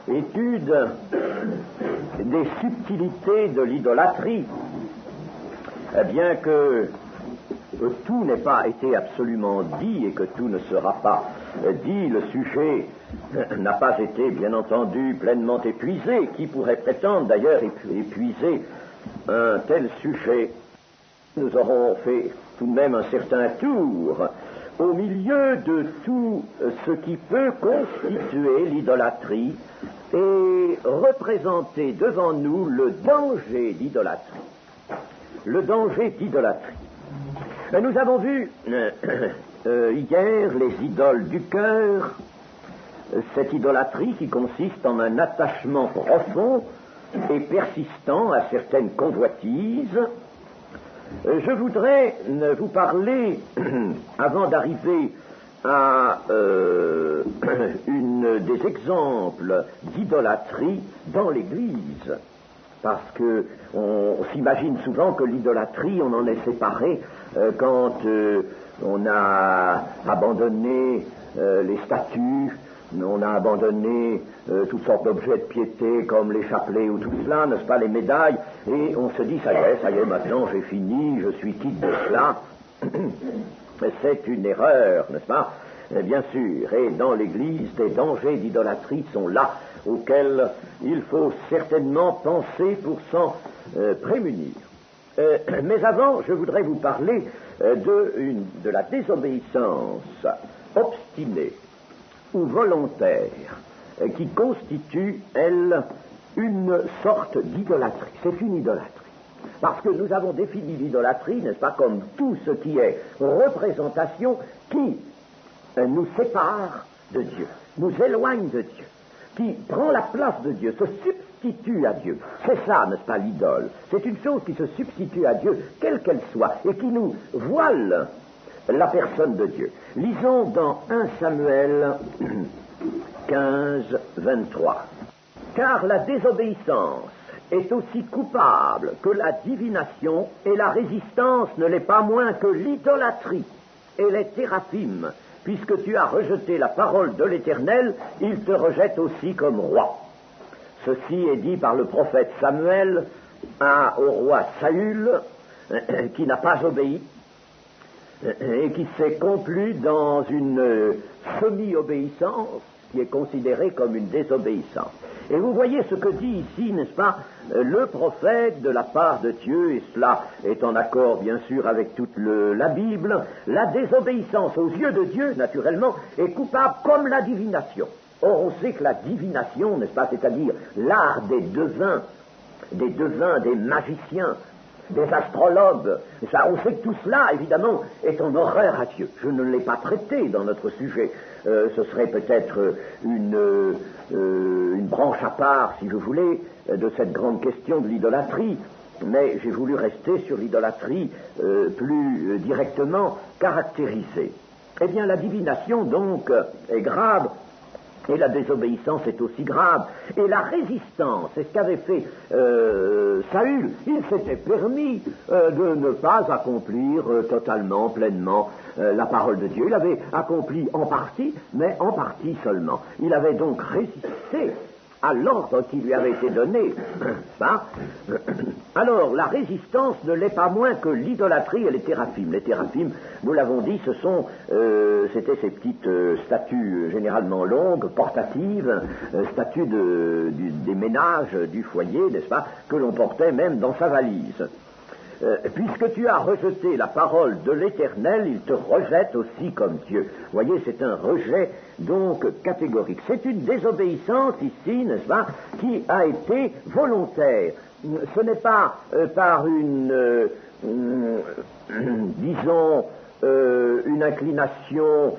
étude des subtilités de l'idolâtrie, bien que tout n'ait pas été absolument dit et que tout ne sera pas dit, le sujet n'a pas été, bien entendu, pleinement épuisé. Qui pourrait prétendre, d'ailleurs, épuiser un tel sujet? Nous aurons fait tout de même un certain tour au milieu de tout ce qui peut constituer l'idolâtrie et représenter devant nous le danger d'idolâtrie. Le danger d'idolâtrie. Nous avons vu hier les idoles du cœur, cette idolâtrie qui consiste en un attachement profond et persistant à certaines convoitises. Je voudrais vous parler, avant d'arriver à des exemples d'idolâtrie dans l'Église, parce que on s'imagine souvent que l'idolâtrie, on en est séparé quand on a abandonné les statues, on a abandonné toutes sortes d'objets de piété comme les chapelets ou tout cela, n'est-ce pas, les médailles, et on se dit, ça y est, maintenant j'ai fini, je suis quitte de cela. C'est une erreur, n'est-ce pas? Bien sûr, et dans l'Église, des dangers d'idolâtrie sont là, auxquels il faut certainement penser pour s'en prémunir. Mais avant, je voudrais vous parler de la désobéissance obstinée ou volontaire qui constitue, elle, une sorte d'idolâtrie. C'est une idolâtrie. Parce que nous avons défini l'idolâtrie, n'est-ce pas, comme tout ce qui est représentation qui nous sépare de Dieu, nous éloigne de Dieu, qui prend la place de Dieu, se substitue à Dieu. C'est ça, n'est-ce pas, l'idole. C'est une chose qui se substitue à Dieu, quelle qu'elle soit, et qui nous voile la personne de Dieu. Lisons dans 1 Samuel 15, 23. Car la désobéissance est aussi coupable que la divination, et la résistance ne l'est pas moins que l'idolâtrie et les téraphim. Puisque tu as rejeté la parole de l'Éternel, il te rejette aussi comme roi. Ceci est dit par le prophète Samuel au roi Saül, qui n'a pas obéi, et qui s'est conclu dans une semi-obéissance, qui est considérée comme une désobéissance. Et vous voyez ce que dit ici, n'est-ce pas, le prophète de la part de Dieu, et cela est en accord bien sûr avec toute la Bible. La désobéissance aux yeux de Dieu, naturellement, est coupable comme la divination. Or, on sait que la divination, n'est-ce pas, c'est-à-dire l'art des devins, des magiciens, des astrologues, ça, on sait que tout cela, évidemment, est en horreur à Dieu. Je ne l'ai pas traité dans notre sujet. Ce serait peut-être une branche à part, si vous voulez, de cette grande question de l'idolâtrie, mais j'ai voulu rester sur l'idolâtrie plus directement caractérisée. Eh bien, la divination, donc, est grave, et la désobéissance est aussi grave. Et la résistance, c'est ce qu'avait fait Saül. Il s'était permis de ne pas accomplir totalement, pleinement la parole de Dieu. Il avait accompli en partie, mais en partie seulement. Il avait donc résisté à l'ordre qui lui avait été donné. Alors, la résistance ne l'est pas moins que l'idolâtrie et les téraphim. Les téraphim, nous l'avons dit, c'était ces petites statues généralement longues, portatives, statues des ménages du foyer, n'est-ce pas, que l'on portait même dans sa valise. Puisque tu as rejeté la parole de l'Éternel, il te rejette aussi comme Dieu. Vous voyez, c'est un rejet donc catégorique. C'est une désobéissance ici, n'est-ce pas, qui a été volontaire. Ce n'est pas par disons, une inclination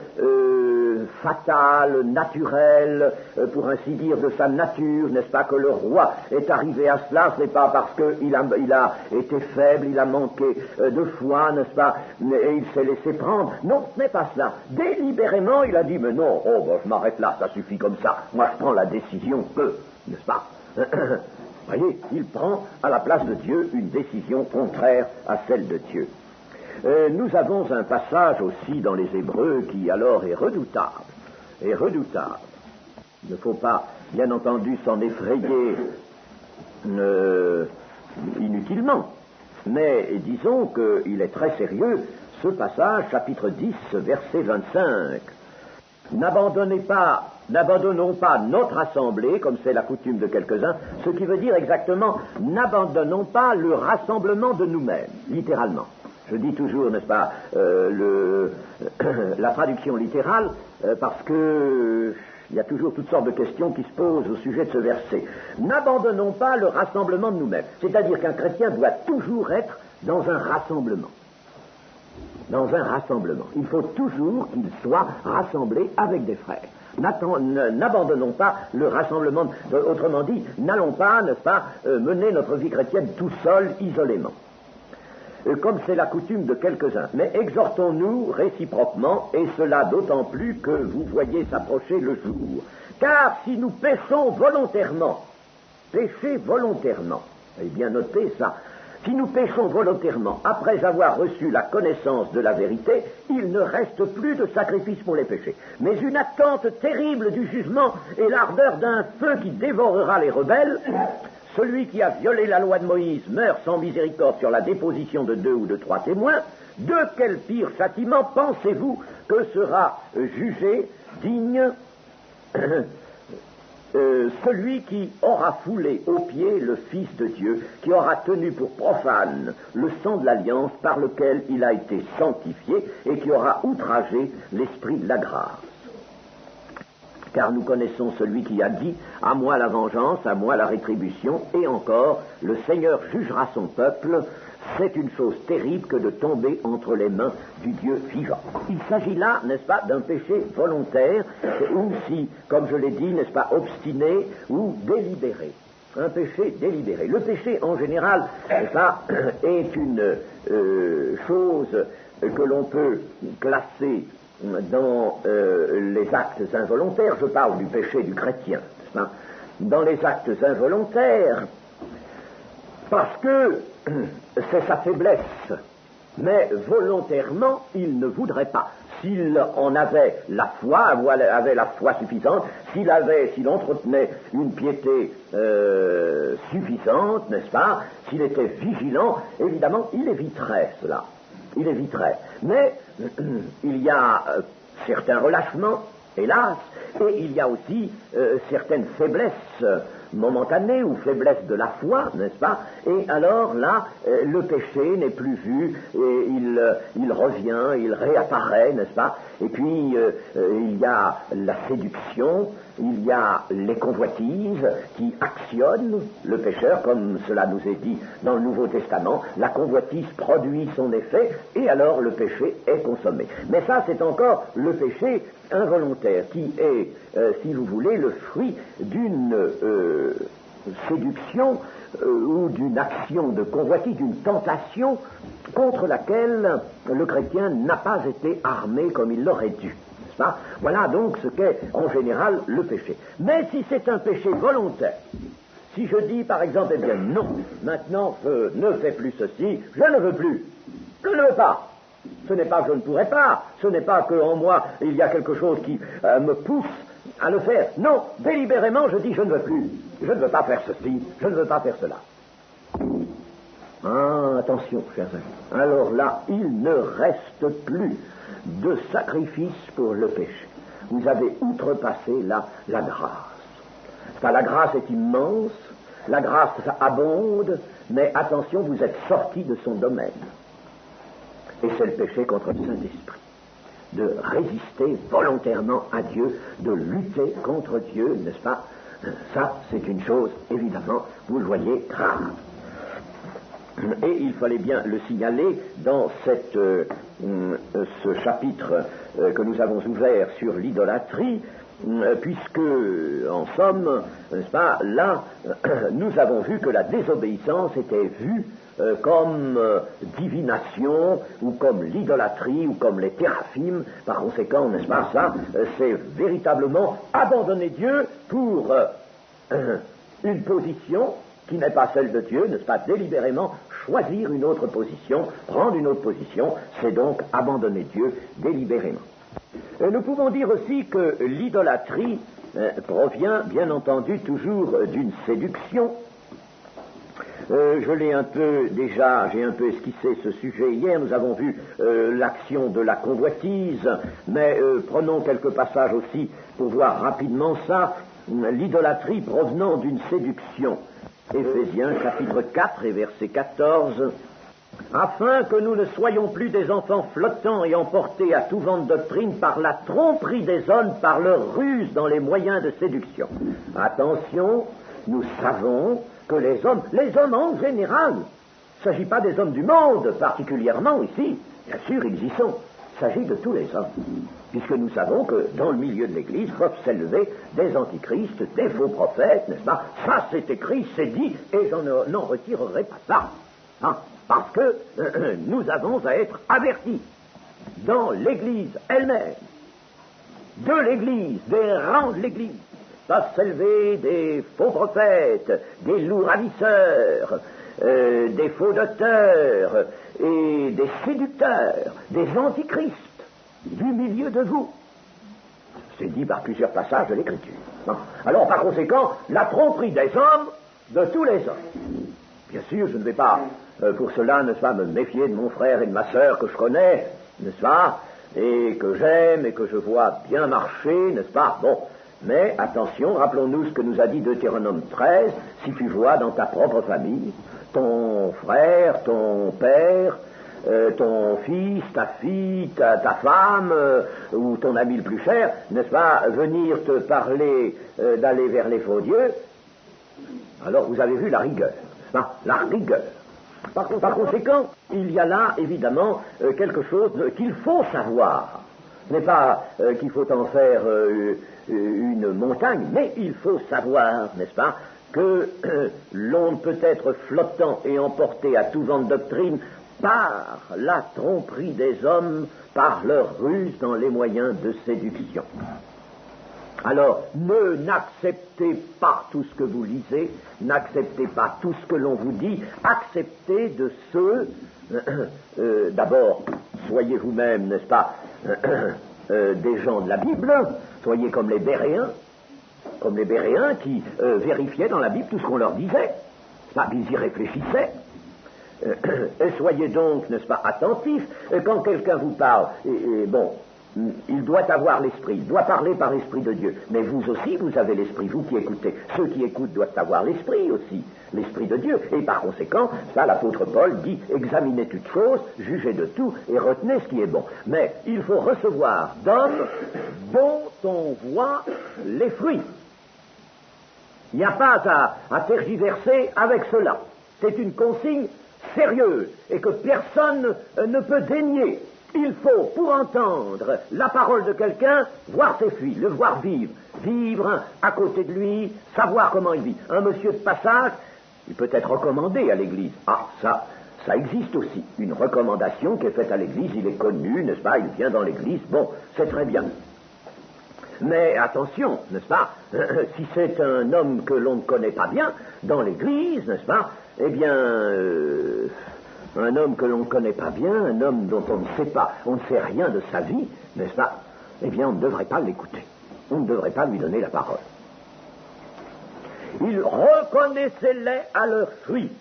fatale, naturelle, pour ainsi dire, de sa nature, n'est-ce pas, que le roi est arrivé à cela. Ce n'est pas parce qu'il a été faible, il a manqué de foi, n'est-ce pas, et il s'est laissé prendre. Non, ce n'est pas cela. Délibérément, il a dit, mais non, je m'arrête là, ça suffit comme ça. Moi, je prends la décision que, n'est-ce pas. Vous voyez, il prend à la place de Dieu une décision contraire à celle de Dieu. Nous avons un passage aussi dans les Hébreux qui alors est redoutable. Il ne faut pas bien entendu, s'en effrayer inutilement. Mais disons qu'il est très sérieux, ce passage, chapitre 10, verset 25. N'abandonnons pas notre assemblée, comme c'est la coutume de quelques-uns, ce qui veut dire exactement, n'abandonnons pas le rassemblement de nous-mêmes, littéralement. Je dis toujours, n'est-ce pas, la traduction littérale, parce que il y a toujours toutes sortes de questions qui se posent au sujet de ce verset. N'abandonnons pas le rassemblement de nous-mêmes. C'est-à-dire qu'un chrétien doit toujours être dans un rassemblement. Dans un rassemblement. Il faut toujours qu'il soit rassemblé avec des frères. N'abandonnons pas le rassemblement. Autrement dit, n'allons pas, n'est-ce pas, mener notre vie chrétienne tout seul, isolément. Comme c'est la coutume de quelques-uns. Mais exhortons-nous réciproquement, et cela d'autant plus que vous voyez s'approcher le jour. Car si nous péchons volontairement, pécher volontairement, et bien notez ça, si nous péchons volontairement après avoir reçu la connaissance de la vérité, il ne reste plus de sacrifice pour les péchés, mais une attente terrible du jugement et l'ardeur d'un feu qui dévorera les rebelles. Celui qui a violé la loi de Moïse meurt sans miséricorde sur la déposition de 2 ou de 3 témoins. De quel pire châtiment pensez-vous que sera jugé digne celui qui aura foulé aux pieds le Fils de Dieu, qui aura tenu pour profane le sang de l'alliance par lequel il a été sanctifié et qui aura outragé l'esprit de la grâce. Car nous connaissons celui qui a dit « À moi la vengeance, à moi la rétribution » et encore « Le Seigneur jugera son peuple ». C'est une chose terrible que de tomber entre les mains du Dieu vivant. Il s'agit là, n'est-ce pas, d'un péché volontaire, ou si, comme je l'ai dit, n'est-ce pas, obstiné ou délibéré. Un péché délibéré. Le péché, en général, ça, est une chose que l'on peut classer dans les actes involontaires. Je parle du péché du chrétien, n'est-ce pas? Dans les actes involontaires, parce que c'est sa faiblesse, mais volontairement, il ne voudrait pas. S'il en avait la foi, avait la foi suffisante, s'il entretenait une piété suffisante, n'est-ce pas, s'il était vigilant, évidemment, il éviterait cela. Il éviterait. Mais il y a certains relâchements, hélas, et il y a aussi certaines faiblesses momentanées ou faiblesses de la foi, n'est-ce pas? Et alors là, le péché n'est plus vu, et il revient, il réapparaît, n'est-ce pas? Et puis, il y a la séduction, il y a les convoitises qui actionnent le pécheur, comme cela nous est dit dans le Nouveau Testament. La convoitise produit son effet, et alors le péché est consommé. Mais ça, c'est encore le péché involontaire, qui est, si vous voulez, le fruit d'une séduction ou d'une action de convoitise, d'une tentation contre laquelle le chrétien n'a pas été armé comme il l'aurait dû. Voilà donc ce qu'est en général le péché. Mais si c'est un péché volontaire, si je dis par exemple, eh bien non, maintenant je ne fais plus ceci, je ne veux plus, je ne veux pas. Ce n'est pas que je ne pourrais pas, ce n'est pas qu'en moi il y a quelque chose qui me pousse à le faire. Non, délibérément je dis je ne veux plus, je ne veux pas faire ceci, je ne veux pas faire cela. Ah, attention, chers amis. Alors là, il ne reste plus de sacrifice pour le péché. Vous avez outrepassé là la grâce. La grâce est immense, la grâce abonde, mais attention, vous êtes sortis de son domaine. Et c'est le péché contre le Saint-Esprit. De résister volontairement à Dieu, de lutter contre Dieu, n'est-ce pas? Ça, c'est une chose, évidemment, vous le voyez, grave. Et il fallait bien le signaler dans ce chapitre que nous avons ouvert sur l'idolâtrie, puisque, en somme, n'est-ce pas, là, nous avons vu que la désobéissance était vue comme divination, ou comme l'idolâtrie, ou comme les téraphimes. Par conséquent, n'est-ce pas, ça, c'est véritablement abandonner Dieu pour une position qui n'est pas celle de Dieu, n'est-ce pas, délibérément choisir une autre position, prendre une autre position, c'est donc abandonner Dieu délibérément. Nous pouvons dire aussi que l'idolâtrie provient, bien entendu, toujours d'une séduction. Je l'ai un peu déjà, j'ai un peu esquissé ce sujet hier, nous avons vu l'action de la convoitise, mais prenons quelques passages aussi pour voir rapidement ça, l'idolâtrie provenant d'une séduction. Éphésiens chapitre 4 et verset 14. Afin que nous ne soyons plus des enfants flottants et emportés à tout vent de doctrine par la tromperie des hommes, par leur ruse dans les moyens de séduction. Attention, nous savons que les hommes en général, il ne s'agit pas des hommes du monde particulièrement ici, bien sûr ils y sont, il s'agit de tous les hommes, puisque nous savons que dans le milieu de l'Église peuvent s'élever des antichrists, des faux prophètes, n'est-ce pas? Ça c'est écrit, c'est dit, et n'en retirerai pas ça. Hein, parce que nous avons à être avertis dans l'Église elle-même, de l'Église, des rangs de l'Église, peuvent s'élever des faux prophètes, des loups ravisseurs, des faux docteurs et des séducteurs, des antichrists du milieu de vous. C'est dit par plusieurs passages de l'Écriture. Alors par conséquent, la tromperie des hommes, de tous les hommes. Bien sûr, je ne vais pas, pour cela, n'est-ce pas, me méfier de mon frère et de ma sœur que je connais, n'est-ce pas, et que j'aime et que je vois bien marcher, n'est-ce pas? Bon, mais attention, rappelons-nous ce que nous a dit Deutéronome 13, si tu vois dans ta propre famille, ton frère, ton père, ton fils, ta fille, ta femme, ou ton ami le plus cher, n'est-ce pas, venir te parler d'aller vers les faux dieux, alors vous avez vu la rigueur. La rigueur. Par conséquent, il y a là, évidemment, quelque chose qu'il faut savoir. Ce n'est pas qu'il faut en faire une montagne, mais il faut savoir, n'est-ce pas, que l'on peut être flottant et emporté à tout vent de doctrine par la tromperie des hommes, par leur ruse dans les moyens de séduction. Alors, n'acceptez pas tout ce que vous lisez, n'acceptez pas tout ce que l'on vous dit, acceptez de ceux, d'abord, soyez vous-même, n'est-ce pas, des gens de la Bible, soyez comme les Béréens qui vérifiaient dans la Bible tout ce qu'on leur disait, ils y réfléchissaient. Et soyez donc, n'est-ce pas, attentifs, quand quelqu'un vous parle, bon, il doit avoir l'esprit, il doit parler par l'esprit de Dieu. Mais vous aussi, vous avez l'esprit, vous qui écoutez. Ceux qui écoutent doivent avoir l'esprit aussi, l'esprit de Dieu. Et par conséquent, ça, l'apôtre Paul dit, examinez toutes choses, jugez de tout et retenez ce qui est bon. Mais il faut recevoir d'hommes dont on voit les fruits. Il n'y a pas à tergiverser avec cela. C'est une consigne sérieuse et que personne ne peut dénier. Il faut, pour entendre la parole de quelqu'un, voir ses fruits, le voir vivre à côté de lui, savoir comment il vit. Un monsieur de passage, il peut être recommandé à l'église. Ah, ça existe aussi. Une recommandation qui est faite à l'église, il est connu, n'est-ce pas, il vient dans l'église, bon, c'est très bien. Mais attention, n'est-ce pas, si c'est un homme que l'on ne connaît pas bien dans l'église, n'est-ce pas, eh bien... un homme que l'on ne connaît pas bien, un homme dont on ne sait pas, on ne sait rien de sa vie, n'est-ce pas? Eh bien, on ne devrait pas l'écouter. On ne devrait pas lui donner la parole. Ils reconnaissez-les à leurs fruits.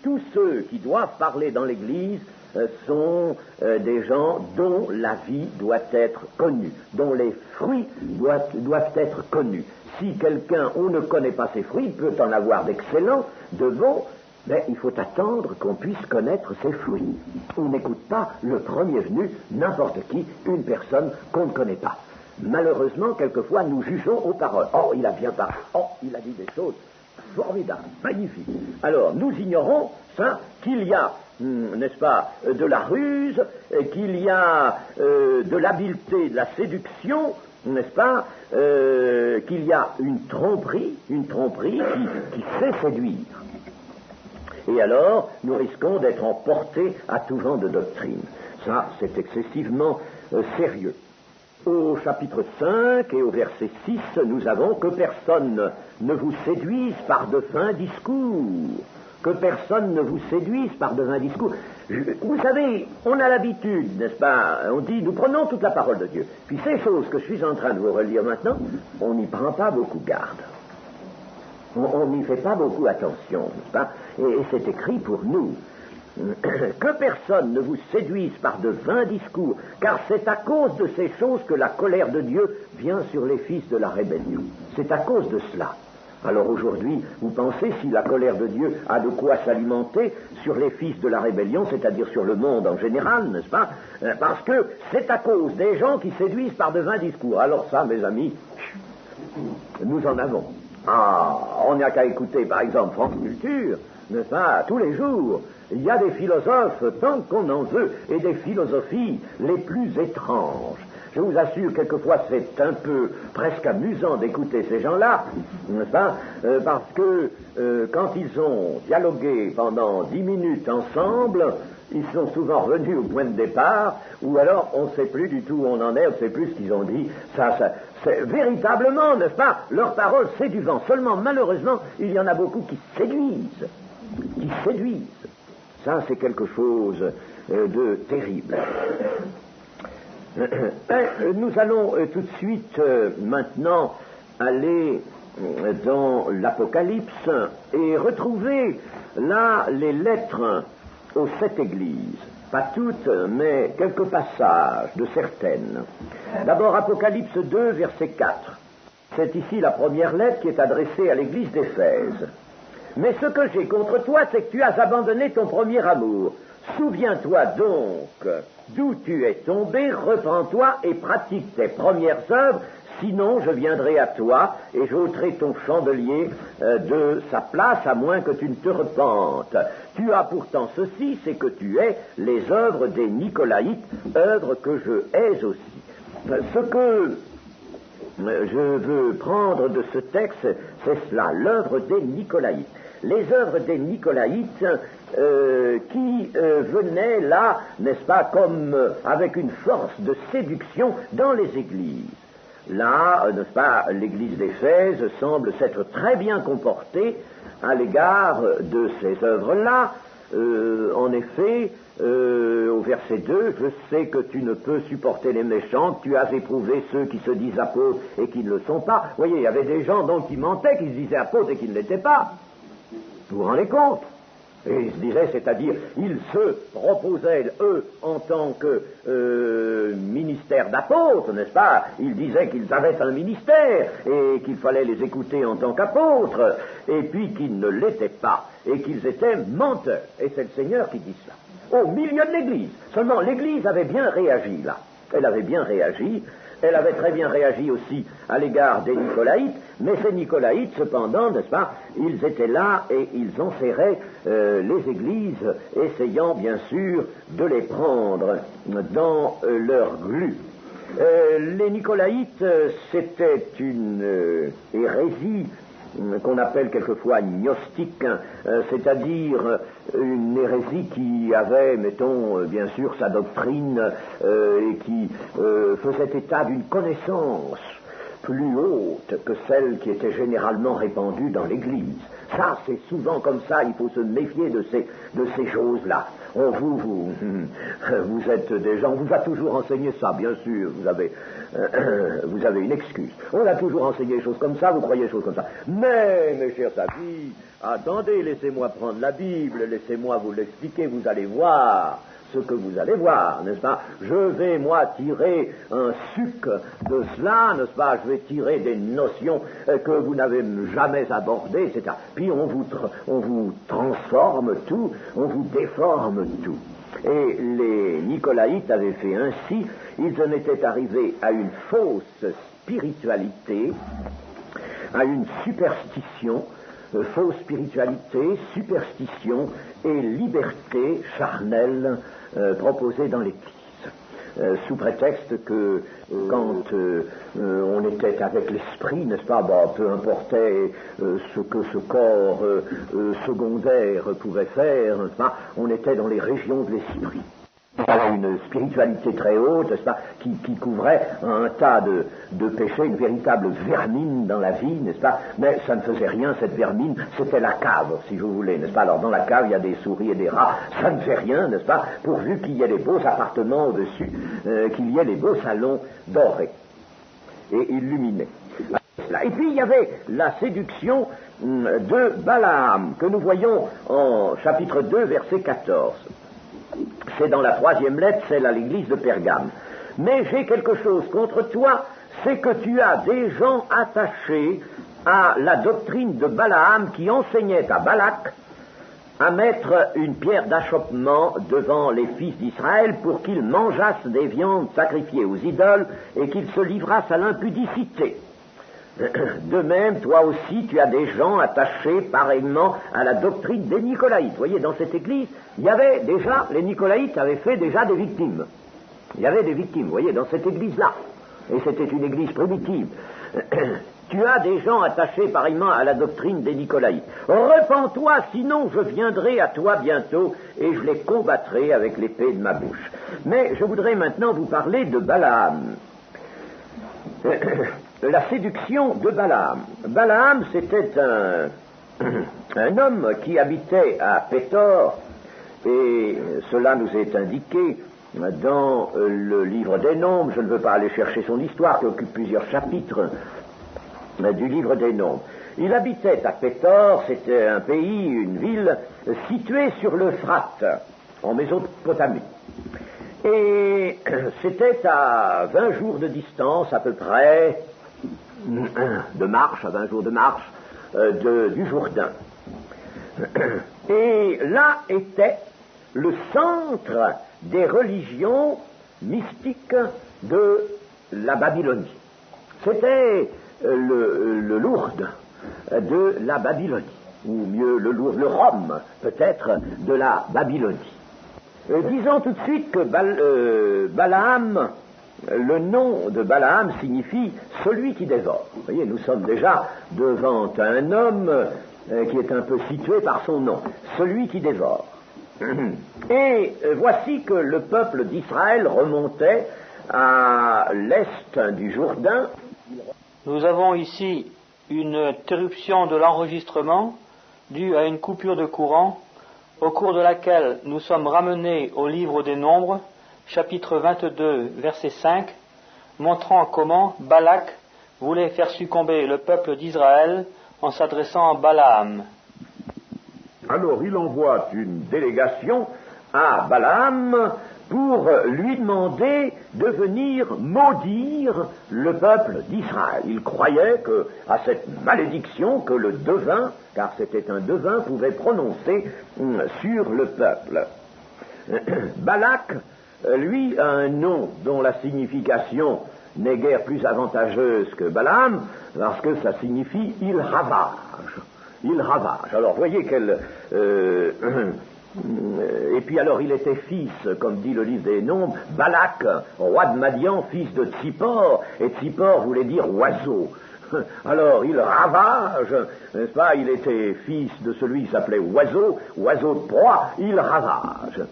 Tous ceux qui doivent parler dans l'Église sont des gens dont la vie doit être connue, dont les fruits doivent être connus. Si quelqu'un, on ne connaît pas ses fruits, il peut en avoir d'excellents, de bons, mais il faut attendre qu'on puisse connaître ses fruits. On n'écoute pas le premier venu, n'importe qui, une personne qu'on ne connaît pas. Malheureusement, quelquefois, nous jugeons aux paroles. Oh, il a bien parlé. Oh, il a dit des choses formidables, magnifiques. Alors, nous ignorons ça, qu'il y a, n'est-ce pas, de la ruse, qu'il y a de l'habileté, de la séduction, n'est-ce pas, qu'il y a une tromperie qui sait séduire. Et alors, nous risquons d'être emportés à tout vent de doctrine. Ça, c'est excessivement sérieux. Au chapitre 5 et au verset 6, nous avons que personne ne vous séduise par de fins discours, que personne ne vous séduise par de vains discours. Vous savez, on a l'habitude, n'est-ce pas, on dit, nous prenons toute la parole de Dieu. Puis ces choses que je suis en train de vous relire maintenant, on n'y prend pas beaucoup garde. On n'y fait pas beaucoup attention, n'est-ce pas? Et c'est écrit pour nous. Que personne ne vous séduise par de vains discours, car c'est à cause de ces choses que la colère de Dieu vient sur les fils de la rébellion. C'est à cause de cela. Alors aujourd'hui, vous pensez si la colère de Dieu a de quoi s'alimenter sur les fils de la rébellion, c'est-à-dire sur le monde en général, n'est-ce pas? Parce que c'est à cause des gens qui séduisent par de vains discours. Alors ça, mes amis, nous en avons. Ah, on n'a qu'à écouter, par exemple, France Culture, n'est-ce pas, tous les jours. Il y a des philosophes, tant qu'on en veut, et des philosophies les plus étranges. Je vous assure, quelquefois, c'est un peu presque amusant d'écouter ces gens-là, n'est-ce pas? Parce que quand ils ont dialogué pendant 10 minutes ensemble, ils sont souvent revenus au point de départ, ou alors on ne sait plus du tout où on en est, on ne sait plus ce qu'ils ont dit. C'est véritablement, n'est-ce pas, leur parole, c'est du vent. Seulement, malheureusement, il y en a beaucoup qui séduisent. Ça, c'est quelque chose de terrible. Nous allons tout de suite maintenant aller dans l'Apocalypse et retrouver là les lettres aux 7 églises. Pas toutes, mais quelques passages de certaines. D'abord Apocalypse 2, verset 4. C'est ici la première lettre qui est adressée à l'église d'Éphèse. Mais ce que j'ai contre toi, c'est que tu as abandonné ton premier amour. Souviens-toi donc d'où tu es tombé, repens-toi et pratique tes premières œuvres, sinon je viendrai à toi et j'ôterai ton chandelier de sa place, à moins que tu ne te repentes. Tu as pourtant ceci, c'est que tu es les œuvres des Nicolaïtes, œuvres que je hais aussi. Ce que je veux prendre de ce texte, c'est cela, l'œuvre des Nicolaïtes. Les œuvres des Nicolaïtes qui venaient là, n'est-ce pas, comme avec une force de séduction dans les églises. Là, n'est-ce pas, l'église d'Éphèse semble s'être très bien comportée à l'égard de ces œuvres-là. En effet, au verset 2, je sais que tu ne peux supporter les méchants, que tu as éprouvé ceux qui se disent apôtres et qui ne le sont pas. Vous voyez, il y avait des gens donc qui mentaient, qui se disaient apôtres et qui ne l'étaient pas. Vous vous rendez compte? Et ils se disaient, c'est-à-dire, ils se proposaient, eux, en tant que ministère d'apôtres, n'est-ce pas? Ils disaient qu'ils avaient un ministère et qu'il fallait les écouter en tant qu'apôtres, et puis qu'ils ne l'étaient pas, et qu'ils étaient menteurs. Et c'est le Seigneur qui dit cela. Au milieu de l'Église. Seulement, l'Église avait bien réagi, là. Elle avait bien réagi. Elle avait très bien réagi aussi à l'égard des Nicolaïtes, mais ces Nicolaïtes, cependant, n'est-ce pas, ils étaient là et ils enserraient les églises, essayant bien sûr de les prendre dans leur glu. Les Nicolaïtes, c'était une hérésie qu'on appelle quelquefois gnostique, c'est-à-dire une hérésie qui avait, mettons, bien sûr, sa doctrine et qui faisait état d'une connaissance plus haute que celle qui était généralement répandue dans l'Église. Ça, c'est souvent comme ça, il faut se méfier de ces choses-là. Vous êtes des gens, on vous a toujours enseigné ça, bien sûr, vous avez une excuse. On a toujours enseigné des choses comme ça, vous croyez des choses comme ça. Mais, mes chers amis, attendez, laissez-moi prendre la Bible, laissez-moi vous l'expliquer, vous allez voir ce que vous allez voir, n'est-ce pas? Je vais, moi, tirer un suc de cela, n'est-ce pas? Je vais tirer des notions que vous n'avez jamais abordées, etc. Puis on vous transforme tout, on vous déforme tout. Et les Nicolaïtes avaient fait ainsi, ils en étaient arrivés à une fausse spiritualité, à une superstition, fausse spiritualité, superstition et liberté charnelle proposée dans l'Église. Sous prétexte que quand on était avec l'esprit, n'est-ce pas, peu importait ce que ce corps secondaire pouvait faire, n'est-ce pas, on était dans les régions de l'esprit. avait une spiritualité très haute, n'est-ce pas, qui couvrait un tas de péchés, une véritable vermine dans la vie, n'est-ce pas, mais ça ne faisait rien, cette vermine, c'était la cave, si vous voulez, n'est-ce pas. Alors dans la cave, il y a des souris et des rats, ça ne fait rien, n'est-ce pas, pourvu qu'il y ait les beaux appartements au-dessus, qu'il y ait les beaux salons dorés et illuminés. Et puis il y avait la séduction de Balaam, que nous voyons en chapitre 2, verset 14. C'est dans la 3e lettre, celle à l'église de Pergame. Mais j'ai quelque chose contre toi, c'est que tu as des gens attachés à la doctrine de Balaam qui enseignait à Balak à mettre une pierre d'achoppement devant les fils d'Israël pour qu'ils mangeassent des viandes sacrifiées aux idoles et qu'ils se livrassent à l'impudicité. De même, toi aussi, tu as des gens attachés pareillement à la doctrine des Nicolaïtes. Vous voyez, dans cette église, il y avait déjà, les Nicolaïtes avaient fait déjà des victimes. Il y avait des victimes, vous voyez, dans cette église-là. Et c'était une église primitive. Tu as des gens attachés pareillement à la doctrine des Nicolaïtes. Repens-toi, sinon je viendrai à toi bientôt et je les combattrai avec l'épée de ma bouche. Mais je voudrais maintenant vous parler de Balaam. La séduction de Balaam. Balaam, c'était un homme qui habitait à Pétor, et cela nous est indiqué dans le livre des Nombres. Je ne veux pas aller chercher son histoire, qui occupe plusieurs chapitres du livre des Nombres. Il habitait à Pétor, c'était un pays, une ville située sur l'Euphrate, en Mésopotamie. Et c'était à 20 jours de distance à peu près, de marche, à 20 jours de marche, du Jourdain. Et là était le centre des religions mystiques de la Babylonie. C'était le Lourdes de la Babylonie, ou mieux le Lourdes, le Rome peut-être de la Babylonie. Disons tout de suite que Balaam, le nom de Balaam signifie celui qui dévore. Vous voyez, nous sommes déjà devant un homme qui est un peu situé par son nom, celui qui dévore. Et voici que le peuple d'Israël remontait à l'est du Jourdain. Nous avons ici une interruption de l'enregistrement due à une coupure de courant, au cours de laquelle nous sommes ramenés au livre des Nombres, chapitre 22, verset 5, montrant comment Balak voulait faire succomber le peuple d'Israël en s'adressant à Balaam. Alors il envoie une délégation à Balaam pour lui demander de venir maudire le peuple d'Israël. Il croyait à cette malédiction que le devin, car c'était un devin, pouvait prononcer sur le peuple. Balak, lui, a un nom dont la signification n'est guère plus avantageuse que Balaam, parce que ça signifie « il ravage ». Il ravage. Alors, voyez quel... et puis alors, il était fils, comme dit le livre des Nombres, Balak, roi de Madian, fils de Tsippor, et Tsippor voulait dire oiseau. Alors, il ravage, n'est-ce pas? Il était fils de celui qui s'appelait oiseau, oiseau de proie, il ravage.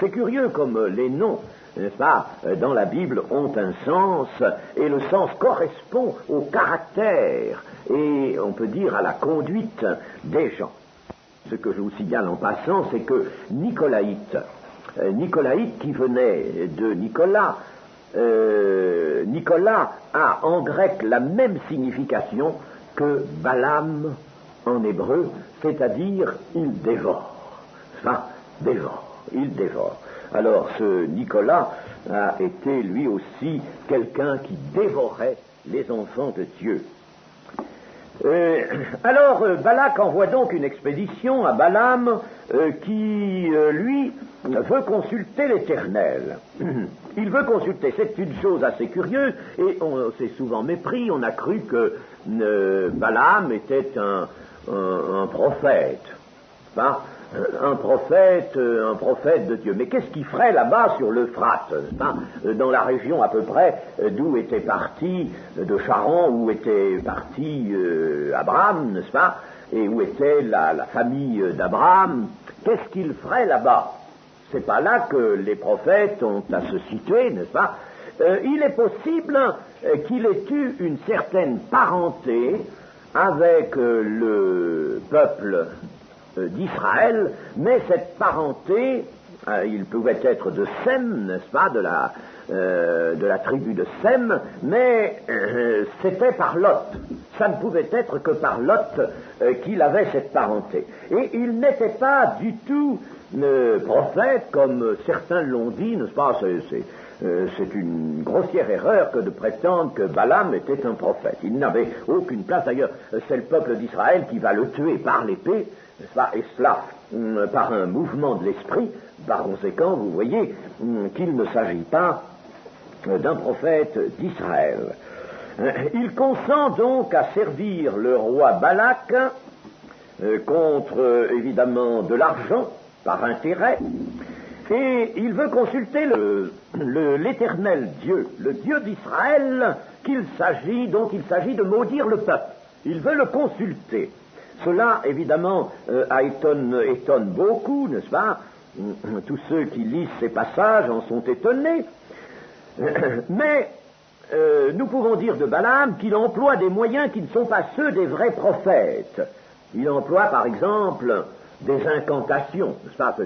C'est curieux comme les noms, n'est-ce pas, dans la Bible ont un sens, et le sens correspond au caractère, et on peut dire à la conduite des gens. Ce que je vous signale en passant, c'est que Nicolaïte qui venait de Nicolas, Nicolas a en grec la même signification que Balaam en hébreu, c'est-à-dire il dévore. Enfin, il dévore. Alors ce Nicolas a été lui aussi quelqu'un qui dévorait les enfants de Dieu. Alors Balak envoie donc une expédition à Balaam qui, lui, veut consulter l'Éternel. Il veut consulter, c'est une chose assez curieuse, et on s'est souvent mépris, on a cru que Balaam était un prophète, pas un prophète de Dieu. Mais qu'est-ce qu'il ferait là-bas sur l'Euphrate, dans la région à peu près d'où était parti, de Charan, où était parti Abraham, n'est-ce pas, et où était la famille d'Abraham? Qu'est-ce qu'il ferait là-bas? c'est pas là que les prophètes ont à se situer, n'est-ce pas? Il est possible qu'il ait eu une certaine parenté avec le peuple d'Israël, mais cette parenté, il pouvait être de Sem, n'est-ce pas, de la tribu de Sem, mais c'était par Lot. Ça ne pouvait être que par Lot qu'il avait cette parenté. Et il n'était pas du tout prophète, comme certains l'ont dit, n'est-ce pas? C'est une grossière erreur que de prétendre que Balaam était un prophète. Il n'avait aucune place. D'ailleurs, c'est le peuple d'Israël qui va le tuer par l'épée, n'est-ce pas? Et cela par un mouvement de l'esprit. Par conséquent, vous voyez qu'il ne s'agit pas d'un prophète d'Israël. Il consent donc à servir le roi Balak contre, évidemment, de l'argent, par intérêt, et il veut consulter l'Éternel Dieu, le Dieu d'Israël, dont il s'agit de maudire le peuple. Il veut le consulter. Cela, évidemment, étonne beaucoup, n'est-ce pas? Tous ceux qui lisent ces passages en sont étonnés. Mais nous pouvons dire de Balaam qu'il emploie des moyens qui ne sont pas ceux des vrais prophètes. Il emploie, par exemple, des incantations, n'est-ce pas,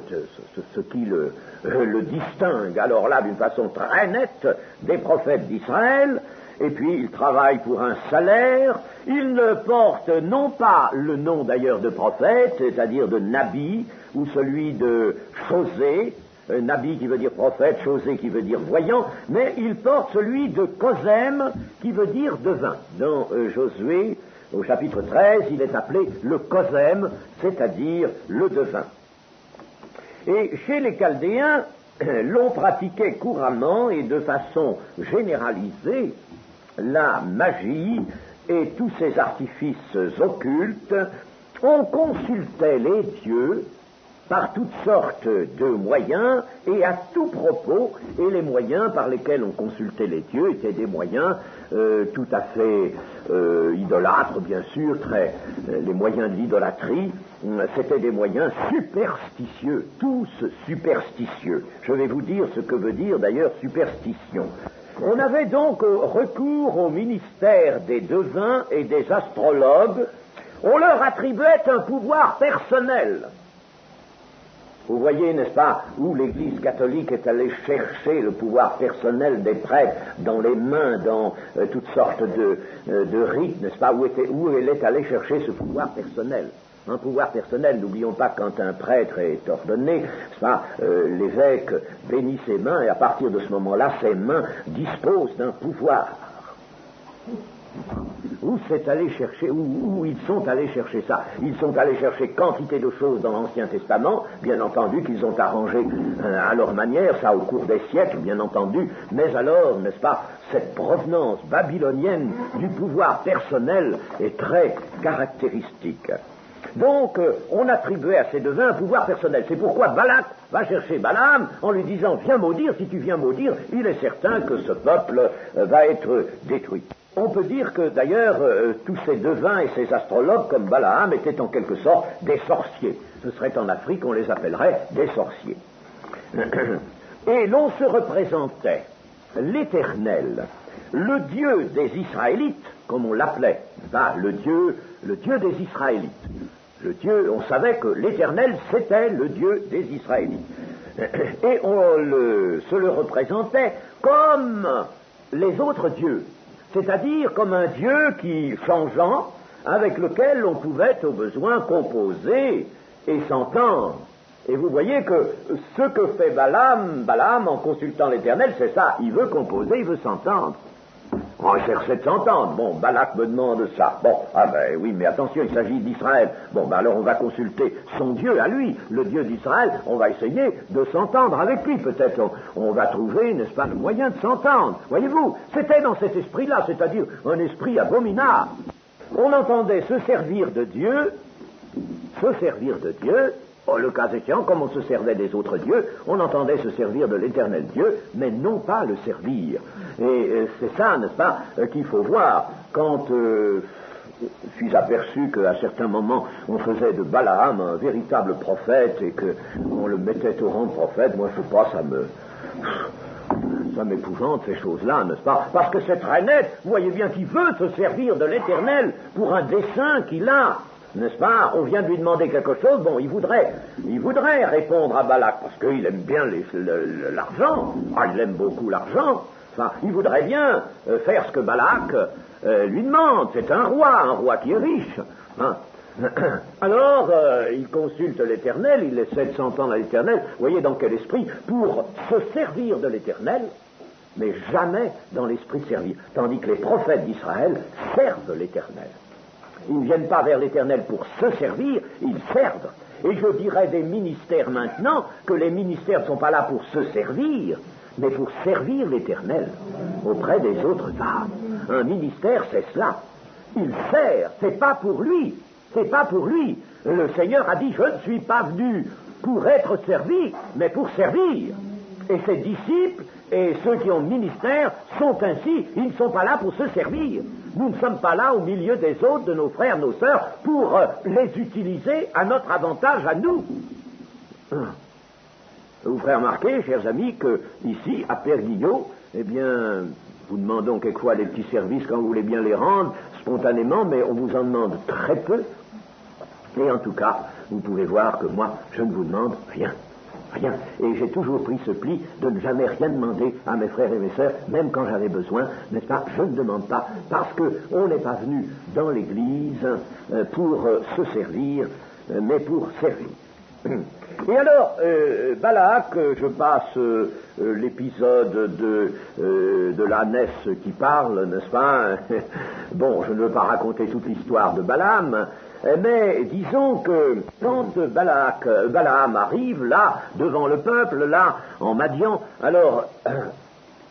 ce qui le distingue, alors là, d'une façon très nette, des prophètes d'Israël. Et puis, il travaille pour un salaire. Il ne porte non pas le nom d'ailleurs de prophète, c'est-à-dire de Nabi, ou celui de Chosé, Nabi qui veut dire prophète, Chosé qui veut dire voyant, mais il porte celui de Kosem, qui veut dire devin. Dans Josué, au chapitre 13, il est appelé le Kosem, c'est-à-dire le devin. Et chez les Chaldéens, l'on pratiquait couramment et de façon généralisée la magie et tous ces artifices occultes. On consultait les dieux par toutes sortes de moyens et à tout propos, et les moyens par lesquels on consultait les dieux étaient des moyens tout à fait idolâtres, bien sûr, les moyens de l'idolâtrie, c'était des moyens superstitieux, tous superstitieux. Je vais vous dire ce que veut dire d'ailleurs superstition. On avait donc recours au ministère des devins et des astrologues. On leur attribuait un pouvoir personnel. Vous voyez, n'est-ce pas, où l'Église catholique est allée chercher le pouvoir personnel des prêtres dans les mains, dans toutes sortes de rites, n'est-ce pas, où elle est allée chercher ce pouvoir personnel. Un pouvoir personnel, n'oublions pas quand un prêtre est ordonné, n'est-ce pas, l'évêque bénit ses mains et à partir de ce moment-là, ses mains disposent d'un pouvoir. Où ils sont allés chercher ça? Ils sont allés chercher quantité de choses dans l'Ancien Testament, bien entendu qu'ils ont arrangé à leur manière, ça au cours des siècles, bien entendu, mais alors, n'est-ce pas, cette provenance babylonienne du pouvoir personnel est très caractéristique. Donc, on attribuait à ces devins un pouvoir personnel. C'est pourquoi Balak va chercher Balaam en lui disant « Viens maudire, si tu viens maudire, il est certain que ce peuple va être détruit. » On peut dire que, d'ailleurs, tous ces devins et ces astrologues, comme Balaam, étaient en quelque sorte des sorciers. Ce serait en Afrique, on les appellerait des sorciers. Et l'on se représentait l'Éternel, le Dieu des Israélites, comme on l'appelait, le Dieu des Israélites. Le Dieu, on savait que l'Éternel, c'était le Dieu des Israélites. Et on se le représentait comme les autres dieux, c'est-à-dire comme un Dieu qui, changeant, avec lequel on pouvait au besoin composer et s'entendre. Et vous voyez que ce que fait Balaam en consultant l'Éternel, c'est ça, il veut composer, il veut s'entendre. On cherchait de s'entendre. Bon, Balak me demande ça. Bon, oui, mais attention, il s'agit d'Israël. Bon, alors on va consulter son Dieu à lui, le Dieu d'Israël. On va essayer de s'entendre avec lui. Peut-être on va trouver, n'est-ce pas, le moyen de s'entendre. Voyez-vous, c'était dans cet esprit-là, c'est-à-dire un esprit abominable. On entendait se servir de Dieu, le cas échéant, comme on se servait des autres dieux, on entendait se servir de l'Éternel Dieu, mais non pas le servir. Et c'est ça, n'est-ce pas, qu'il faut voir quand suis aperçu qu'à certains moments, on faisait de Balaam un véritable prophète et qu'on le mettait au rang de prophète. Moi, je sais pas, ça m'épouvante, ces choses-là, n'est-ce pas? Parce que c'est très net. Vous voyez bien qu'il veut se servir de l'Éternel pour un dessein qu'il a, n'est-ce pas? On vient de lui demander quelque chose, bon, il voudrait répondre à Balak, parce qu'il aime bien l'argent. Ah, il aime beaucoup l'argent. Enfin, il voudrait bien faire ce que Balak lui demande. C'est un roi qui est riche. Hein. Alors, il consulte l'Éternel, il essaie de s'entendre à l'Éternel. Vous voyez dans quel esprit? Pour se servir de l'Éternel, mais jamais dans l'esprit de servir. Tandis que les prophètes d'Israël servent l'Éternel. Ils ne viennent pas vers l'Éternel pour se servir, ils servent. Et je dirais des ministères maintenant que les ministères ne sont pas là pour se servir, mais pour servir l'Éternel auprès des autres âmes. Un ministère, c'est cela. Il sert, c'est pas pour lui. C'est pas pour lui. Le Seigneur a dit, je ne suis pas venu pour être servi, mais pour servir. Et ses disciples et ceux qui ont ministère sont ainsi, ils ne sont pas là pour se servir. Nous ne sommes pas là au milieu des autres, de nos frères, nos sœurs, pour les utiliser à notre avantage, à nous. Vous ferez remarquer, chers amis, que ici, à Périgueux, eh bien, vous demandons quelquefois des petits services quand vous voulez bien les rendre, spontanément, mais on vous en demande très peu. Et en tout cas, vous pouvez voir que moi, je ne vous demande rien. Rien. Et j'ai toujours pris ce pli de ne jamais rien demander à mes frères et mes sœurs, même quand j'avais besoin, n'est-ce pas? Je ne demande pas, parce qu'on n'est pas venu dans l'Église pour se servir, mais pour servir. Et alors, Balak, je passe l'épisode de l'ânesse qui parle, n'est-ce pas? Bon, je ne veux pas raconter toute l'histoire de Balaam, mais disons que quand Balaam arrive là, devant le peuple, là, en Madian, alors,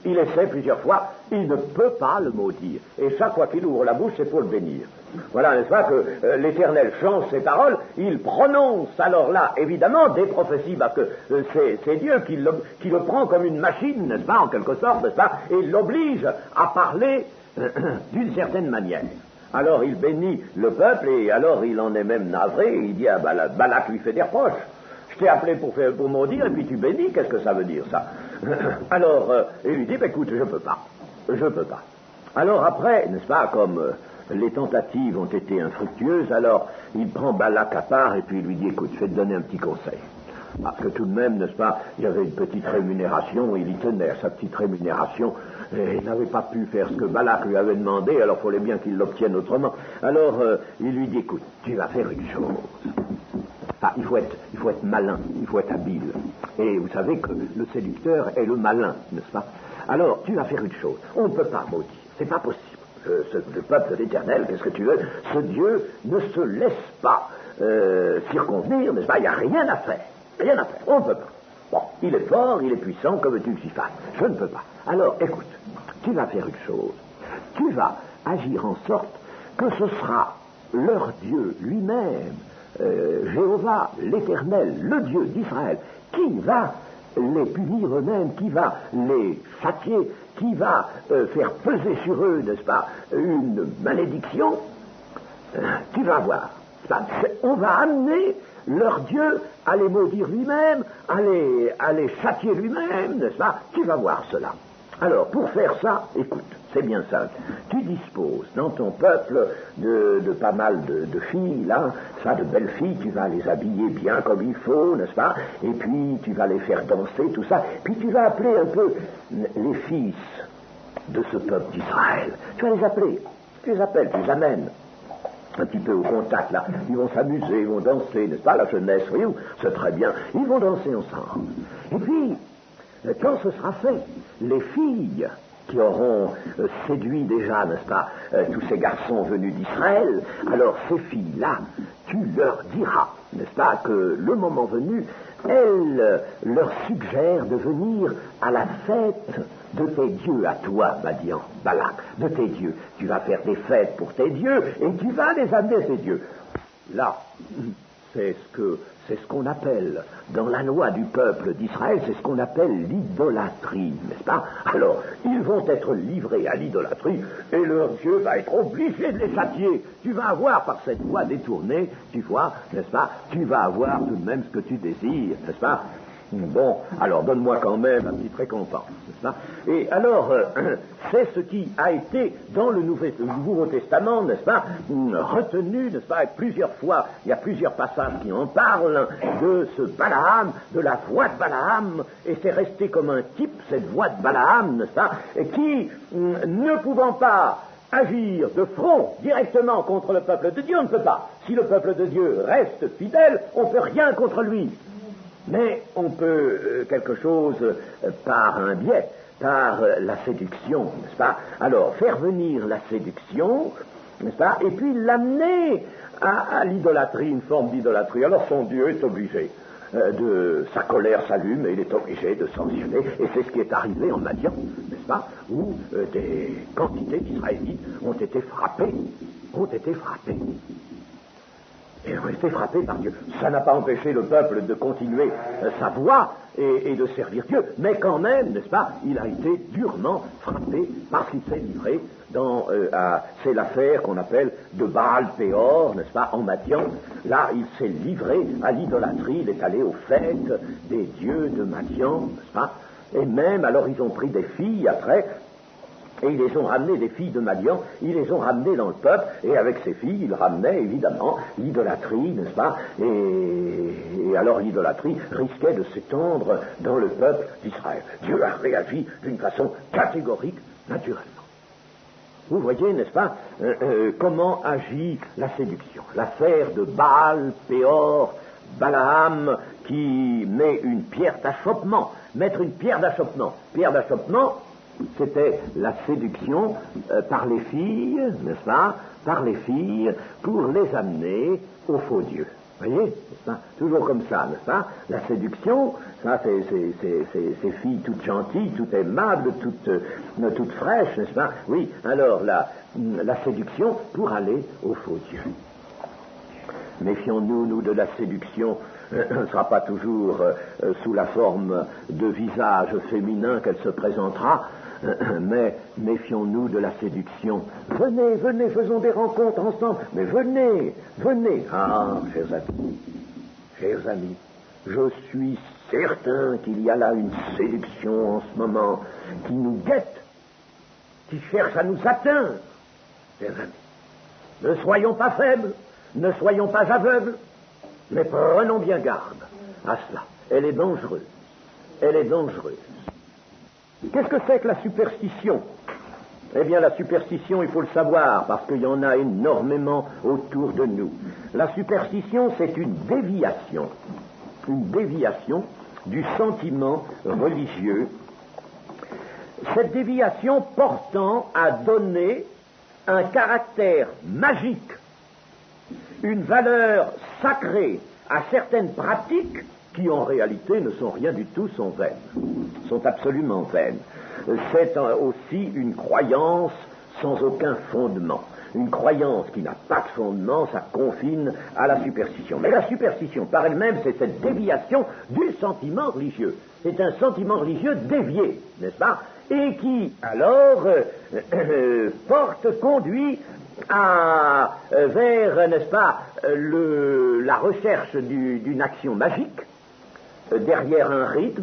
il essaie plusieurs fois, il ne peut pas le maudire. Et chaque fois qu'il ouvre la bouche, c'est pour le bénir. Voilà, n'est-ce pas, que l'Éternel change ses paroles, il prononce alors là, évidemment, des prophéties, parce que c'est Dieu qui le prend comme une machine, n'est-ce pas, en quelque sorte, n'est-ce pas, et l'oblige à parler d'une certaine manière. Alors il bénit le peuple, et alors il en est même navré, il dit à Balak lui fait des reproches. Je t'ai appelé pour maudire, et puis tu bénis, qu'est-ce que ça veut dire, ça? Alors, il lui dit, écoute, je peux pas. Alors après, n'est-ce pas, comme les tentatives ont été infructueuses, alors il prend Balak à part, et puis il lui dit, écoute, je vais te donner un petit conseil. Parce que tout de même, n'est-ce pas, il y avait une petite rémunération, il y tenait à sa petite rémunération, et il n'avait pas pu faire ce que Balak lui avait demandé, alors il fallait bien qu'il l'obtienne autrement. Alors, il lui dit, écoute, tu vas faire une chose. Ah, il faut être malin, il faut être habile. Et vous savez que le séducteur est le malin, n'est-ce pas? Alors, tu vas faire une chose. On ne peut pas maudire, c'est pas possible. Le peuple de l'Éternel, qu'est-ce que tu veux? Ce Dieu ne se laisse pas circonvenir, n'est-ce pas? Il n'y a rien à faire. Rien à faire, on ne peut pas. Bon, il est fort, il est puissant, comme tu que j'y fasse. Je ne peux pas. Alors, écoute, tu vas faire une chose. Tu vas agir en sorte que ce sera leur Dieu lui-même, Jéhovah, l'Éternel, le Dieu d'Israël, qui va les punir eux-mêmes, qui va les châtier, qui va faire peser sur eux, n'est-ce pas, une malédiction. Tu vas voir. On va amener leur Dieu à les maudire lui-même, à les châtier lui-même, n'est-ce pas? Tu vas voir cela. Alors, pour faire ça, écoute, c'est bien simple. Tu disposes dans ton peuple de pas mal de filles, là, ça, de belles filles, tu vas les habiller bien comme il faut, n'est-ce pas? Et puis, tu vas les faire danser, tout ça. Puis, tu vas appeler un peu les fils de ce peuple d'Israël. Tu vas les appeler. Tu les appelles, tu les amènes un petit peu au contact, là. Ils vont s'amuser, ils vont danser, n'est-ce pas, la jeunesse, voyez-vous, c'est très bien. Ils vont danser ensemble. Et puis, quand ce sera fait, les filles qui auront séduit déjà, n'est-ce pas, tous ces garçons venus d'Israël, alors ces filles-là, tu leur diras, n'est-ce pas, que le moment venu, elles leur suggèrent de venir à la fête de tes dieux, à toi, Madian, Balak, de tes dieux. Tu vas faire des fêtes pour tes dieux, et tu vas les amener, ces dieux. Là, c'est ce qu'on appelle, dans la loi du peuple d'Israël, c'est ce qu'on appelle l'idolâtrie, n'est-ce pas? Alors, ils vont être livrés à l'idolâtrie, et leur Dieu va être obligé de les châtier. Tu vas avoir, par cette voie détournée, tu vois, n'est-ce pas? Tu vas avoir tout de même ce que tu désires, n'est-ce pas? Bon, alors donne-moi quand même une petite récompense, n'est-ce pas? Et alors, c'est ce qui a été dans le Nouveau Testament, n'est-ce pas, retenu, n'est-ce pas, plusieurs fois, il y a plusieurs passages qui en parlent de ce Balaam, de la voix de Balaam, et c'est resté comme un type, cette voix de Balaam, n'est-ce pas, et qui, ne pouvant pas agir de front directement contre le peuple de Dieu, on ne peut pas. Si le peuple de Dieu reste fidèle, on ne peut rien contre lui. Mais on peut quelque chose par un biais, par la séduction, n'est-ce pas? Alors, faire venir la séduction, n'est-ce pas? Et puis l'amener à l'idolâtrie, une forme d'idolâtrie. Alors son Dieu est obligé sa colère s'allume et il est obligé de sanctionner. Et c'est ce qui est arrivé en Madian, n'est-ce pas? Où des quantités d'Israélites ont été frappés. Et ont été frappés par Dieu. Ça n'a pas empêché le peuple de continuer sa voie et de servir Dieu, mais quand même, n'est-ce pas, il a été durement frappé parce qu'il s'est livré c'est l'affaire qu'on appelle de Baal Péor, n'est-ce pas, en Madian. Là, il s'est livré à l'idolâtrie, il est allé aux fêtes des dieux de Madian, n'est-ce pas, et même, alors ils ont pris des filles après, et ils les ont ramenées, des filles de Madian, ils les ont ramenées dans le peuple, et avec ces filles, ils ramenaient évidemment l'idolâtrie, n'est-ce pas? Et alors l'idolâtrie risquait de s'étendre dans le peuple d'Israël. Dieu a réagi d'une façon catégorique, naturellement. Vous voyez, n'est-ce pas, comment agit la séduction. L'affaire de Baal, Péor, Balaam, qui met une pierre d'achoppement. Mettre une pierre d'achoppement. Pierre d'achoppement, c'était la séduction par les filles, n'est-ce pas, par les filles, pour les amener au faux Dieu. Vous voyez, n'est-ce pas, toujours comme ça, n'est-ce pas, la séduction, ça, ces filles toutes gentilles, toutes aimables, toutes fraîches, n'est-ce pas, oui, alors la séduction pour aller au faux Dieu. Méfions-nous, nous, de la séduction. Ce ne sera pas toujours sous la forme de visage féminin qu'elle se présentera, mais méfions-nous de la séduction. Venez, faisons des rencontres ensemble, mais venez. Ah, chers amis, je suis certain qu'il y a là une séduction en ce moment qui nous guette, qui cherche à nous atteindre, chers amis. Ne soyons pas faibles, ne soyons pas aveugles, mais prenons bien garde à cela. Elle est dangereuse. Qu'est-ce que c'est que la superstition? Eh bien, la superstition, il faut le savoir, parce qu'il y en a énormément autour de nous. La superstition, c'est une déviation du sentiment religieux. Cette déviation portant à donner un caractère magique, une valeur sacrée à certaines pratiques qui en réalité ne sont rien du tout, sont vaines, sont absolument vaines. C'est aussi une croyance sans aucun fondement. Une croyance qui n'a pas de fondement, ça confine à la superstition. Mais la superstition par elle-même, c'est cette déviation du sentiment religieux. C'est un sentiment religieux dévié, n'est-ce pas? Et qui, alors, conduit vers, n'est-ce pas, la recherche d'une action magique, derrière un rite,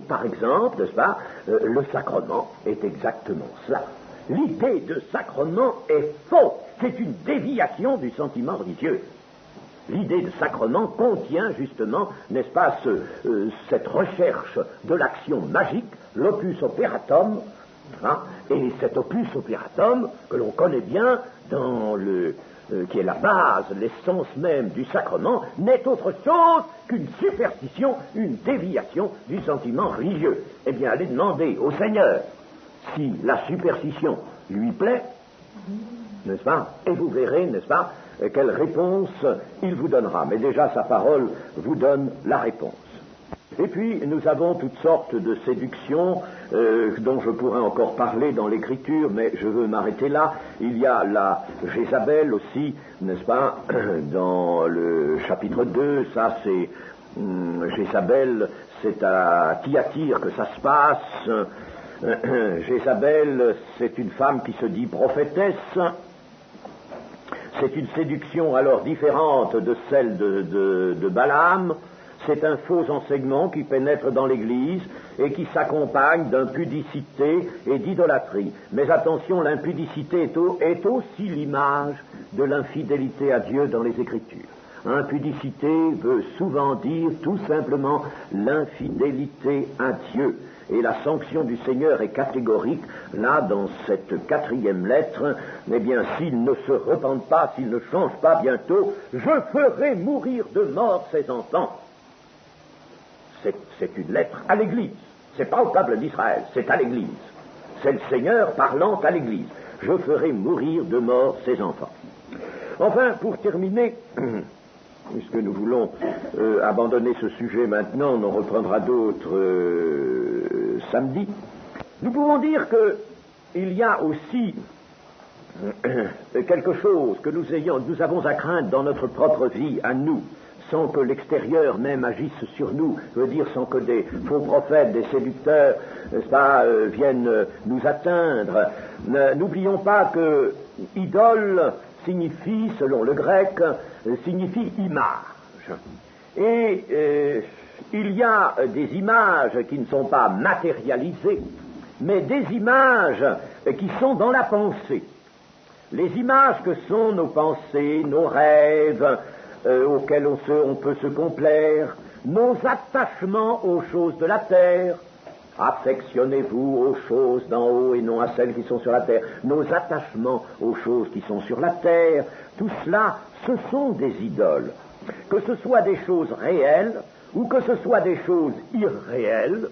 par exemple, n'est-ce pas, le sacrement est exactement cela. L'idée de sacrement est fausse, c'est une déviation du sentiment religieux. L'idée de sacrement contient justement, n'est-ce pas, cette recherche de l'action magique, l'opus operatum, hein, et cet opus operatum que l'on connaît bien qui est la base, l'essence même du sacrement, n'est autre chose qu'une superstition, une déviation du sentiment religieux. Eh bien, allez demander au Seigneur si la superstition lui plaît, n'est-ce pas, et vous verrez, n'est-ce pas, quelle réponse il vous donnera. Mais déjà, sa parole vous donne la réponse. Et puis, nous avons toutes sortes de séductions dont je pourrais encore parler dans l'Écriture, mais je veux m'arrêter là. Il y a la Jézabel aussi, n'est-ce pas, dans le chapitre 2, ça c'est Jézabel, c'est à Thyatire que ça se passe. Jézabel, c'est une femme qui se dit prophétesse. C'est une séduction alors différente de celle de Balaam. C'est un faux enseignement qui pénètre dans l'Église et qui s'accompagne d'impudicité et d'idolâtrie. Mais attention, l'impudicité est aussi l'image de l'infidélité à Dieu dans les Écritures. Impudicité veut souvent dire tout simplement l'infidélité à Dieu. Et la sanction du Seigneur est catégorique. Là, dans cette 4e lettre, eh bien, s'ils ne se repentent pas, s'ils ne changent pas bientôt, je ferai mourir de mort ces enfants. C'est une lettre à l'Église. C'est pas au peuple d'Israël, c'est à l'Église. C'est le Seigneur parlant à l'Église. Je ferai mourir de mort ces enfants. Enfin, pour terminer, puisque nous voulons abandonner ce sujet maintenant, on en reprendra d'autres samedi, nous pouvons dire qu'il y a aussi quelque chose que nous avons à craindre dans notre propre vie, à nous, sans que l'extérieur même agisse sur nous, je veux dire sans que des faux prophètes, des séducteurs, n'est-ce pas, viennent nous atteindre. N'oublions pas que idole signifie, selon le grec, signifie image. Et il y a des images qui ne sont pas matérialisées, mais des images qui sont dans la pensée. Les images que sont nos pensées, nos rêves, auxquels on peut se complaire, nos attachements aux choses de la terre. Affectionnez-vous aux choses d'en haut et non à celles qui sont sur la terre. Nos attachements aux choses qui sont sur la terre, tout cela, ce sont des idoles. Que ce soit des choses réelles ou que ce soit des choses irréelles,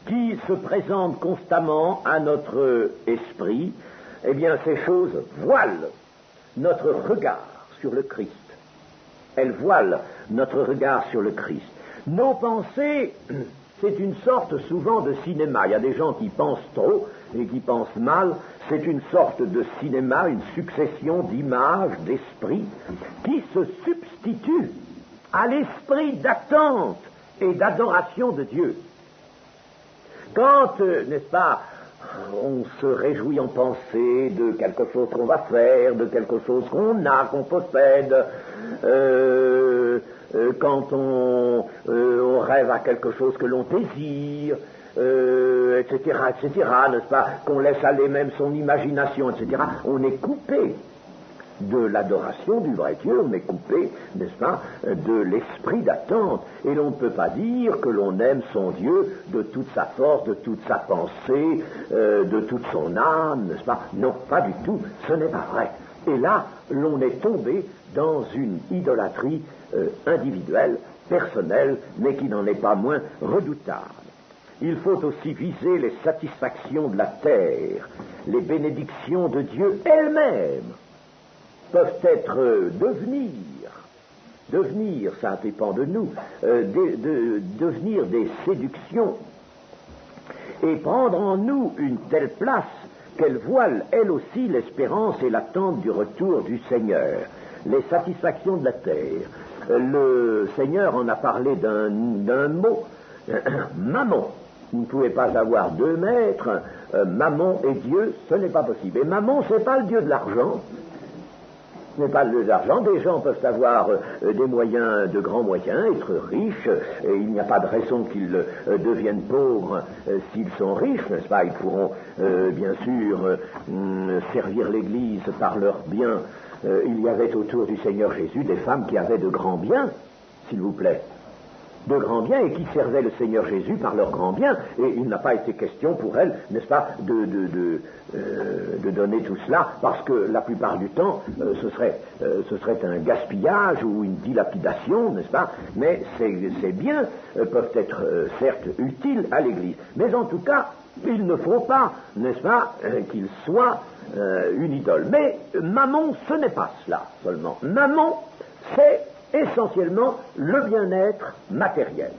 qui se présentent constamment à notre esprit, eh bien ces choses voilent notre regard sur le Christ. Elles voilent notre regard sur le Christ. Nos pensées, c'est une sorte souvent de cinéma. Il y a des gens qui pensent trop et qui pensent mal. C'est une sorte de cinéma, une succession d'images, d'esprits, qui se substituent à l'esprit d'attente et d'adoration de Dieu. Quand, n'est-ce pas, on se réjouit en pensée de quelque chose qu'on va faire, de quelque chose qu'on a, qu'on possède, quand on rêve à quelque chose que l'on désire, etc., n'est-ce pas, qu'on laisse aller même son imagination, etc., on est coupé de l'adoration du vrai Dieu, on est coupé, n'est-ce pas, de l'esprit d'attente. Et l'on ne peut pas dire que l'on aime son Dieu de toute sa force, de toute sa pensée, de toute son âme, n'est-ce pas? Non, pas du tout, ce n'est pas vrai. Et là, l'on est tombé dans une idolâtrie individuelle, personnelle, mais qui n'en est pas moins redoutable. Il faut aussi viser les satisfactions de la terre, les bénédictions de Dieu elles-mêmes peuvent être devenir, ça dépend de nous, devenir des séductions et prendre en nous une telle place qu'elles voilent elles aussi l'espérance et l'attente du retour du Seigneur. Les satisfactions de la terre. Le Seigneur en a parlé d'un mot, mammon. Vous ne pouvez pas avoir 2 maîtres, mammon et Dieu, ce n'est pas possible. Et mammon, ce n'est pas le Dieu de l'argent. Ce n'est pas le Dieu de l'argent. Des gens peuvent avoir des moyens, de grands moyens, être riches, et il n'y a pas de raison qu'ils deviennent pauvres s'ils sont riches, n'est-ce pas? Ils pourront bien sûr servir l'Église par leurs biens. Il y avait autour du Seigneur Jésus des femmes qui avaient de grands biens, s'il vous plaît. De grands biens et qui servaient le Seigneur Jésus par leurs grands biens. Et il n'a pas été question pour elles, n'est-ce pas, de donner tout cela, parce que la plupart du temps, ce serait un gaspillage ou une dilapidation, n'est-ce pas? Mais ces biens peuvent être certes utiles à l'Église. Mais en tout cas, il ne faut pas, n'est-ce pas, qu'ils soient une idole. Mais Mammon, ce n'est pas cela seulement. Mammon, c'est essentiellement le bien-être matériel.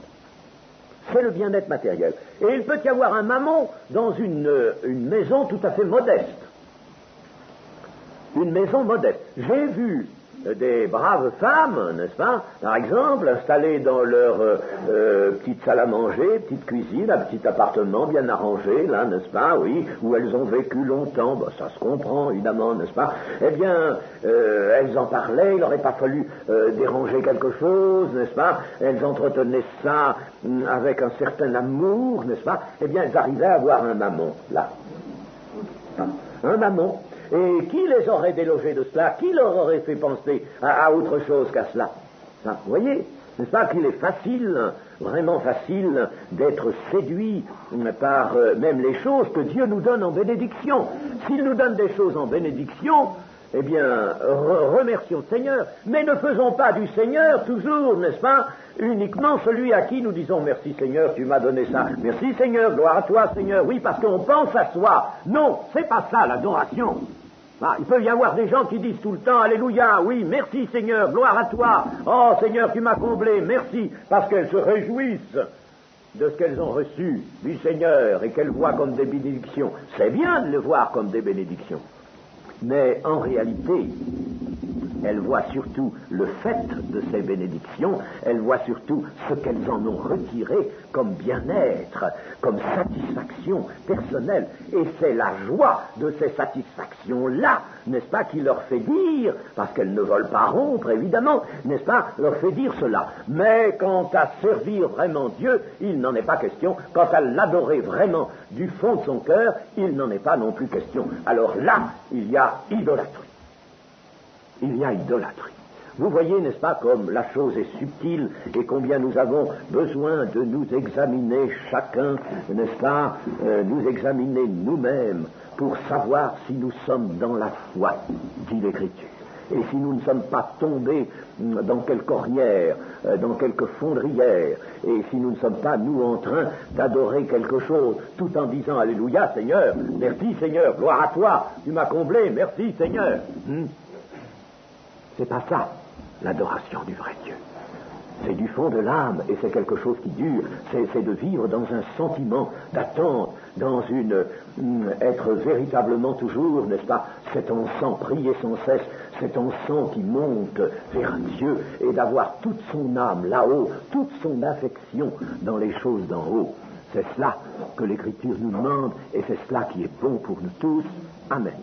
C'est le bien-être matériel. Et il peut y avoir un mammon dans une maison tout à fait modeste. Une maison modeste. J'ai vu des braves femmes, n'est-ce pas, par exemple, installées dans leur petite salle à manger, petite cuisine, un petit appartement bien arrangé, là, n'est-ce pas, oui, où elles ont vécu longtemps, ben, ça se comprend, évidemment, n'est-ce pas, eh bien, elles en parlaient, il n'aurait pas fallu déranger quelque chose, n'est-ce pas, elles entretenaient ça avec un certain amour, n'est-ce pas, eh bien, elles arrivaient à avoir un mammon, là. Un mammon. Et qui les aurait délogés de cela? Qui leur aurait fait penser à autre chose qu'à cela? Vous voyez, n'est-ce pas qu'il est facile, vraiment facile, d'être séduit par même les choses que Dieu nous donne en bénédiction. S'il nous donne des choses en bénédiction, eh bien, remercions le Seigneur, mais ne faisons pas du Seigneur toujours, n'est-ce pas, uniquement celui à qui nous disons merci Seigneur, tu m'as donné ça, merci Seigneur, gloire à toi Seigneur, oui, parce qu'on pense à soi. Non, c'est pas ça l'adoration. Il peut y avoir des gens qui disent tout le temps alléluia, oui, merci Seigneur, gloire à toi, oh Seigneur, tu m'as comblé, merci, parce qu'elles se réjouissent de ce qu'elles ont reçu du Seigneur et qu'elles voient comme des bénédictions. C'est bien de le voir comme des bénédictions. Mais en réalité, elles voient surtout le fait de ces bénédictions, elles voient surtout ce qu'elles en ont retiré comme bien-être, comme satisfaction personnelle. Et c'est la joie de ces satisfactions-là, n'est-ce pas, qui leur fait dire, parce qu'elles ne veulent pas rompre, évidemment, n'est-ce pas, leur fait dire cela. Mais quant à servir vraiment Dieu, il n'en est pas question. Quant à l'adorer vraiment du fond de son cœur, il n'en est pas non plus question. Alors là, il y a idolâtrie. Il y a idolâtrie. Vous voyez, n'est-ce pas, comme la chose est subtile et combien nous avons besoin de nous examiner chacun, n'est-ce pas, nous examiner nous-mêmes pour savoir si nous sommes dans la foi, dit l'Écriture. Et si nous ne sommes pas tombés dans quelque ornière, dans quelque fondrière, et si nous ne sommes pas, nous, en train d'adorer quelque chose, tout en disant alléluia, Seigneur, merci Seigneur, gloire à toi, tu m'as comblé, merci Seigneur. C'est pas ça, l'adoration du vrai Dieu. C'est du fond de l'âme, et c'est quelque chose qui dure. C'est de vivre dans un sentiment d'attente, dans être véritablement toujours, n'est-ce pas, cet encens, prier sans cesse, cet encens qui monte vers Dieu, et d'avoir toute son âme là-haut, toute son affection dans les choses d'en haut. C'est cela que l'Écriture nous demande, et c'est cela qui est bon pour nous tous. Amen.